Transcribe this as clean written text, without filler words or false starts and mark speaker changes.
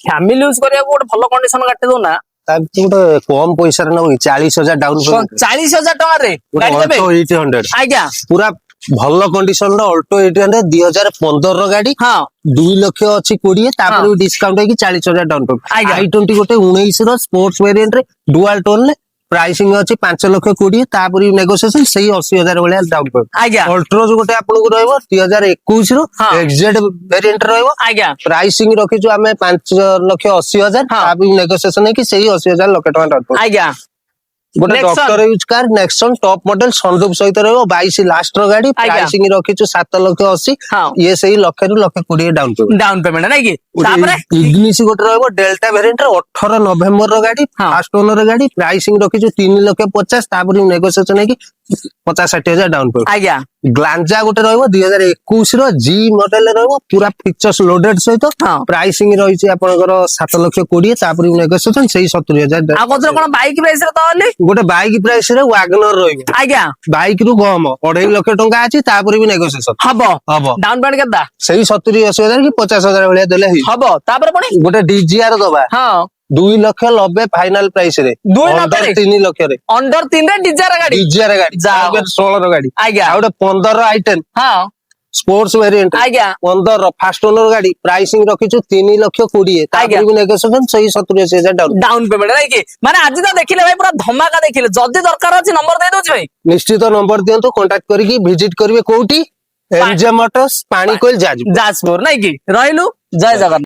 Speaker 1: Family use करिया गोटे भलो कंडीशन गाड़ी दो ना
Speaker 2: गोटे कम पैसा नब 40,000 डाउन
Speaker 1: 40,000 टका रे गाड़ी देबे
Speaker 2: 800
Speaker 1: आज्ञा
Speaker 2: पूरा भल कंडीशन अल्टो 800 2015 गाड़ी
Speaker 1: हाँ
Speaker 2: 2 लाख अच्छी 20 तापर डिस्काउंट है 40,000 डाउन पेमेंट i20 गोटे 19 रो स्पोर्ट्स वेरिएंट रे डुअल टोन ले प्राइसिंग अच्छी 5 लाख 20 तापर नेगोशिएशन सही 80,000 भलिया डाउन पेमेंट
Speaker 1: आज्ञा
Speaker 2: अल्ट्रो जो गोटे आपन को रहबो 2021 रो एक्जेड वेरिएंट रहबो
Speaker 1: आज्ञा
Speaker 2: प्राइसिंग रखी जो हमें 5,80,000 तापर नेगोशिएशन है कि सही 80,000 लाख टका डाउन पेमेंट
Speaker 1: आज्ञा
Speaker 2: गोटे doctor use car Nexon top model sunroof सहित रहबो 22 लास्ट रो गाड़ी प्राइसिंग रखी 7,80,000 ये सही लाख रु लाख 20 डाउन
Speaker 1: पेमेंट नै कि तापर
Speaker 2: इग्निस गोटे रहबो डेल्टा वेरिएंट रे 18 नवंबर रो गाड़ी फर्स्ट ओनर रो गाड़ी प्राइसिंग रखी 3,50,000 तापर नेगोशिएशन है कि 50,60,000 डाउन पेमेंट
Speaker 1: आज्ञा
Speaker 2: ग्लांजा गोटे रहबो 2021 रो जी मॉडल रहबो पूरा फीचर्स लोडेड सहित प्राइसिंग रही आपनकर 7,20,000 तापर नेगोशिएशन सही 70,000
Speaker 1: आ कोन बाइक प्राइस रे तले
Speaker 2: गोटे बाइक प्राइस रे वैगनर रहइबो
Speaker 1: आज्ञा
Speaker 2: बाइक रु कम 2.5 लाख टंका अछि तापर भी नेगोशिएशन हबो
Speaker 1: डाउन पेमेंट केता
Speaker 2: सही 70,80,000 कि 50,000 भलिया देले
Speaker 1: हबो तापर कोनी
Speaker 2: गोटे डीजीआर दबा
Speaker 1: हां
Speaker 2: 2,90,000 फाइनल प्राइस रे
Speaker 1: 2,90,000
Speaker 2: 3 लाख रे
Speaker 1: अंडर 3 रे डीजीआर गाड़ी
Speaker 2: 16 रो गाड़ी
Speaker 1: आज्ञा
Speaker 2: आ गोटे 15 i10
Speaker 1: हां
Speaker 2: स्पोर्ट्स वेरिएंट
Speaker 1: आज्ञा
Speaker 2: 15 फर्स्ट ओनर गाड़ी प्राइसिंग रखिछु 3,20,000 तापर भी नेगोशिएशन सही 70,80,000 डाउन
Speaker 1: पेमेंट नै कि माने आज तो देखिले भाई पूरा धमाका देखिले जदी दरकार अछि नंबर दे दोछ भाई
Speaker 2: निश्चित नंबर दियंतु कांटेक्ट करिकि विजिट करिवे कोठी एमजे मोटर्स पानी कोइल जाजपुर
Speaker 1: नै कि रहिलु जय जगन्नाथ।